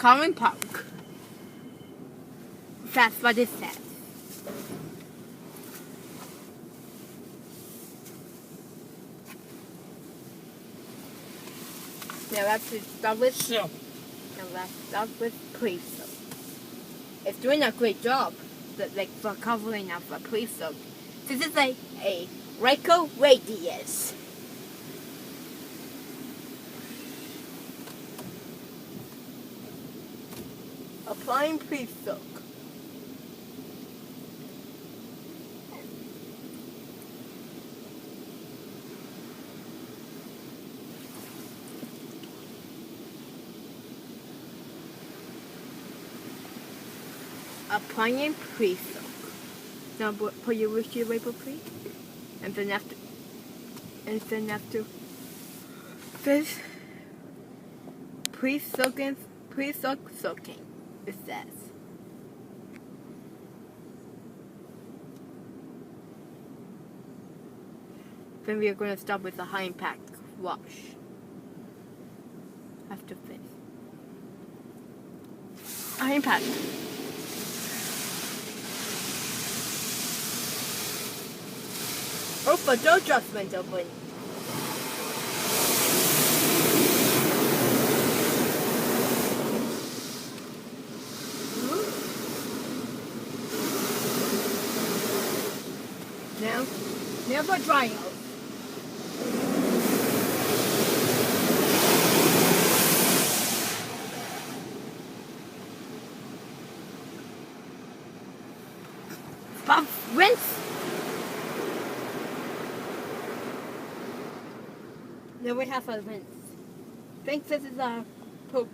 Common Park. That's what it says. Now let's start with soap. Now let's start with pre-soap. It's doing a great job, like for covering up a pre-soap. This is a Ryko radius. Applying pre-soak. Applying pre-soak. Now put your windshield wiper, please. And then after this pre-soaking, soaking. It says. Then we are going to start with the high impact wash. After this. High impact. Oh, but no adjustment open. Now for dry out. Rinse. Now we have a rinse. I think this is our poop.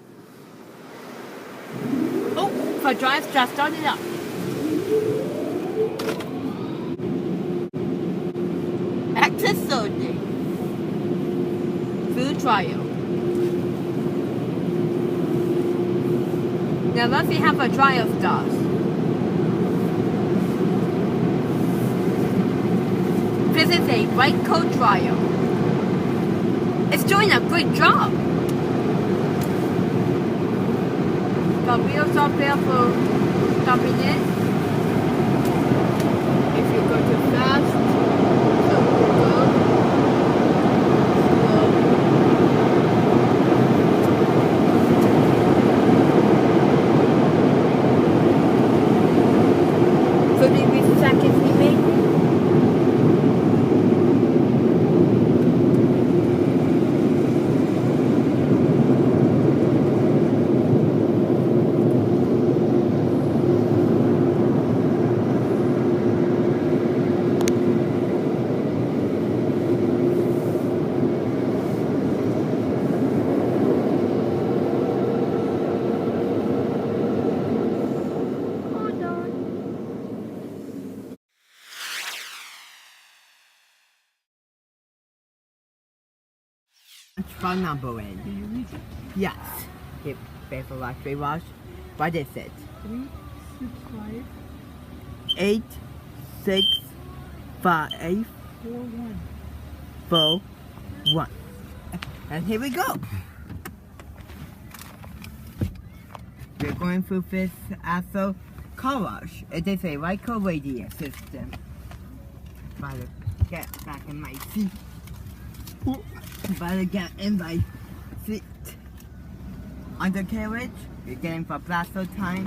Oh, for dry, just start it up. Access loading. Food trial. Now let's see how a trial starts. This is a Ryko trial. It's doing a great job. The wheels are there for stopping it. If you go too fast, so go. Slow. 30 seconds remaining. Phone number in. Do you read it? Yes. If pay for factory wash. What is it? 365 865 41. 41. And here we go. We're going through this Esso car wash. It is a Ryko radius system. Better get back in my seat. Better get in my seat. Undercarriage, you're getting for blaster time.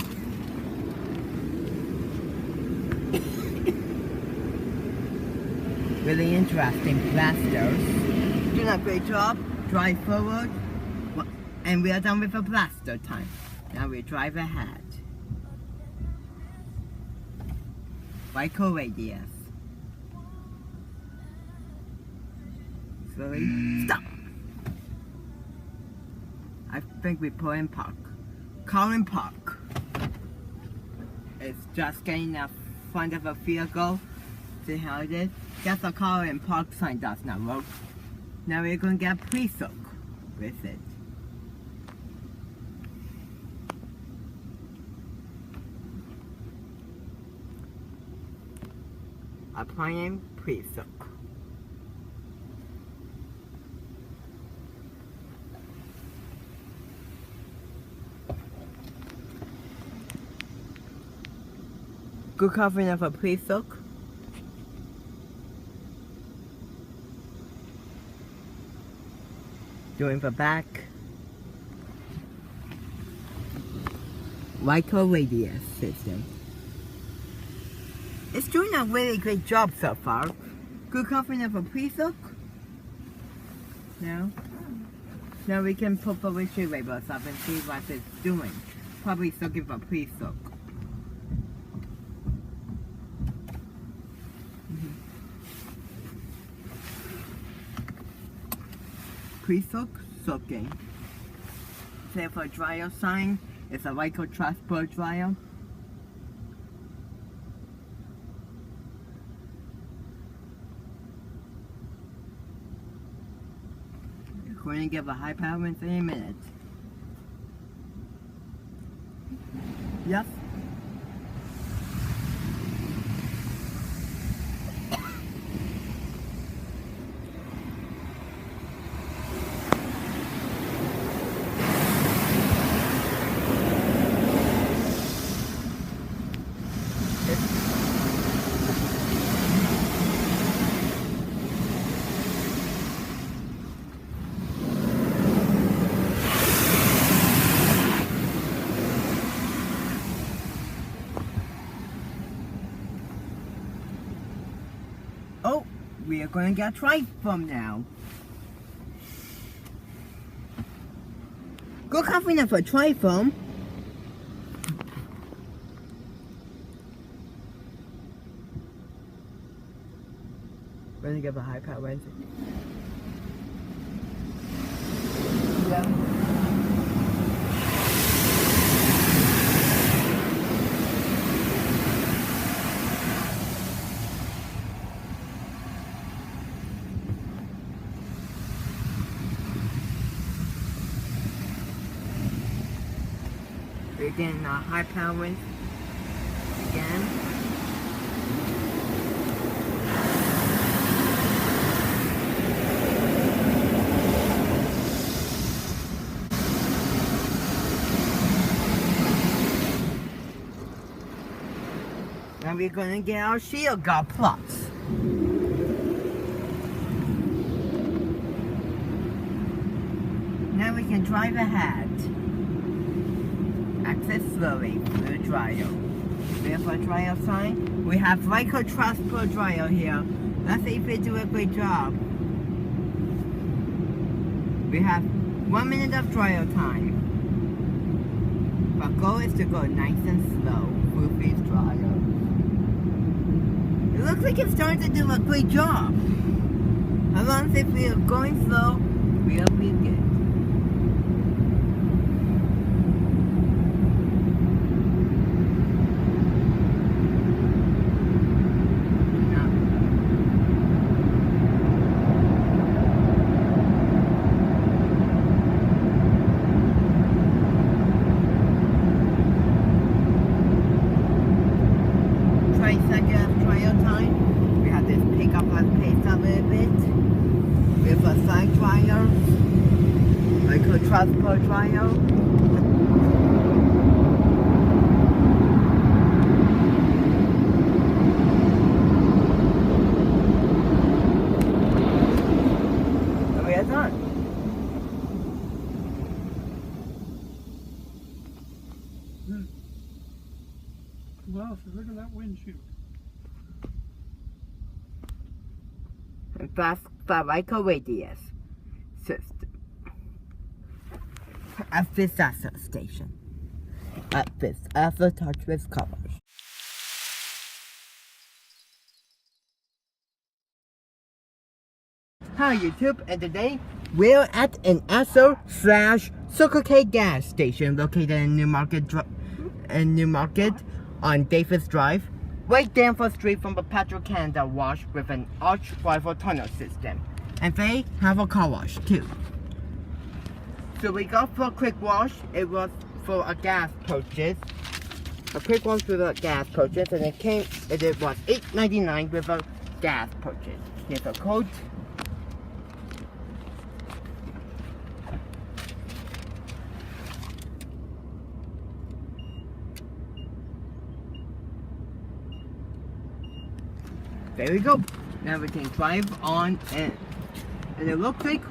Really interesting blasters. Doing a great job. Drive forward. And we are done with the blaster time. Now we drive ahead. Ryko radius. Slowly. Stop! I think we pull in park. Colin Park. It's just getting in front of a vehicle. See how it is? Guess the Colin Park sign does not work. Now we're going to get pre-soak with it. Applying pre-soak. Good covering of a pre-soak. Doing the back. Ryko radius system. It's doing a really great job so far. Good covering of a pre-soak. Now we can put the windshield labels up and see what it's doing. Probably soaking for pre-soak. Pre-soak, soaking. Say for dryer sign, it's a Ryko transport dryer. We're going to give a high power in 3 minutes. Yes. Oh, we are going to get tri-foam now. Go covering up for tri-foam. We're going to give a high power engine. Yeah. We're getting a high power again. Now we're gonna get our shield guard plots. Now we can drive ahead. Access slowly through the dryer. We have a dryer sign. We have Ryko transport dryer here. Let's see if they do a great job. We have 1 minute of dryer time. Our goal is to go nice and slow through these dryers. It looks like it's starting to do a great job. As long as if we are going slow, we'll be good. Transport dryer. And we are done. Wow, so look at that windshield. And that's the Ryko radius system. At this Esso station. At this Esso Touchless covers. Hi YouTube, and today we're at an Esso / Circle K gas station located in Newmarket on Davis Drive, right down the street from the Petro Canada wash with an arch rival tunnel system. And they have a car wash too. So we got for a quick wash. It was for a gas purchase. A quick wash with a gas purchase, and it was $8.99 with a gas purchase. Here's a code. There we go. Now we can drive on in. And it looks like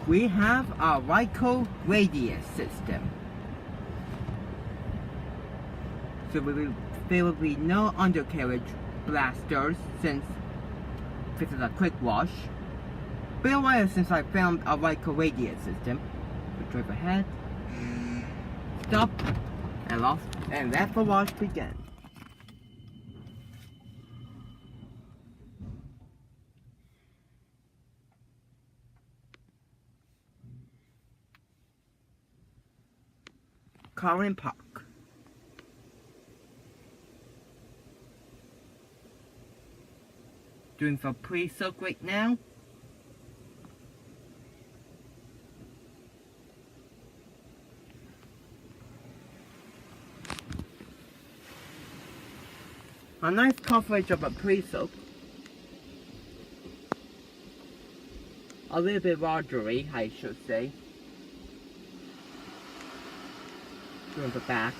we have our Ryko radius system. So there will be no undercarriage blasters since this is a quick wash. Been a while since I found a Ryko radius system. We drive ahead, stop, and let the wash begin. Car in park. Doing the pre-soak right now. A nice coverage of a pre-soak. A little bit watery, I should say. Doing the back.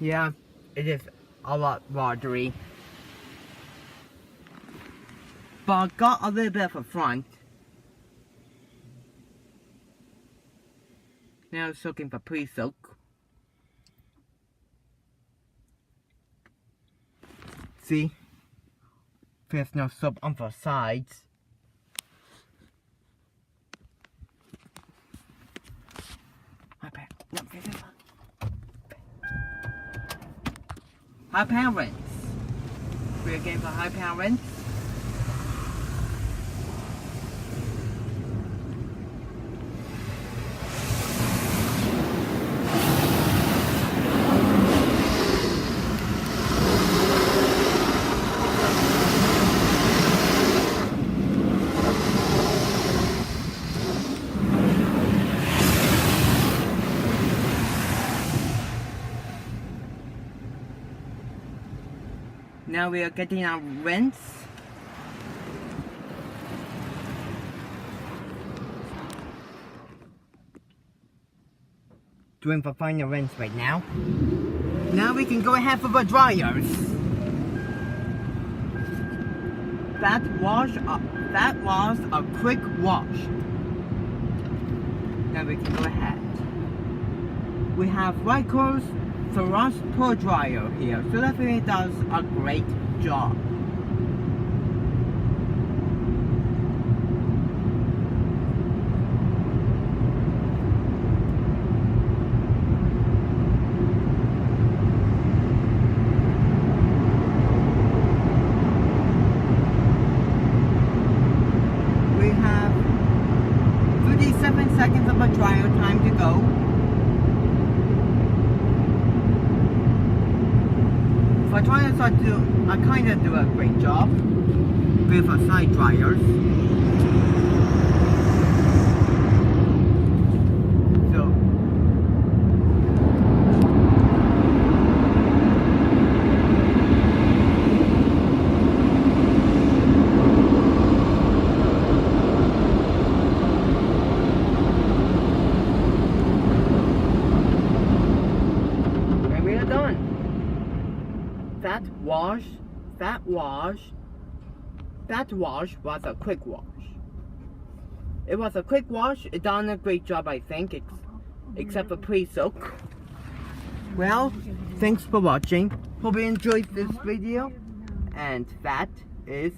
Yeah, it is a lot watery. But got a little bit of a front. Now soaking for pre-soak. See? There's no soap on the sides. High pound rinse. We're going for high pound rinse. Now we are getting our rinse. Doing the final rinse right now. Now we can go ahead for the dryers. That was a quick wash. Now we can go ahead. We have Ryko's Thrust Pro Dryer here, so that really does a great job. We have 37 seconds of a dryer time to go. I kind of do a great job with the side dryers. So, and we are done. That wash was a quick wash. It was a quick wash. It done a great job, I think, except for pre-soak. Well, thanks for watching. Hope you enjoyed this video. And that is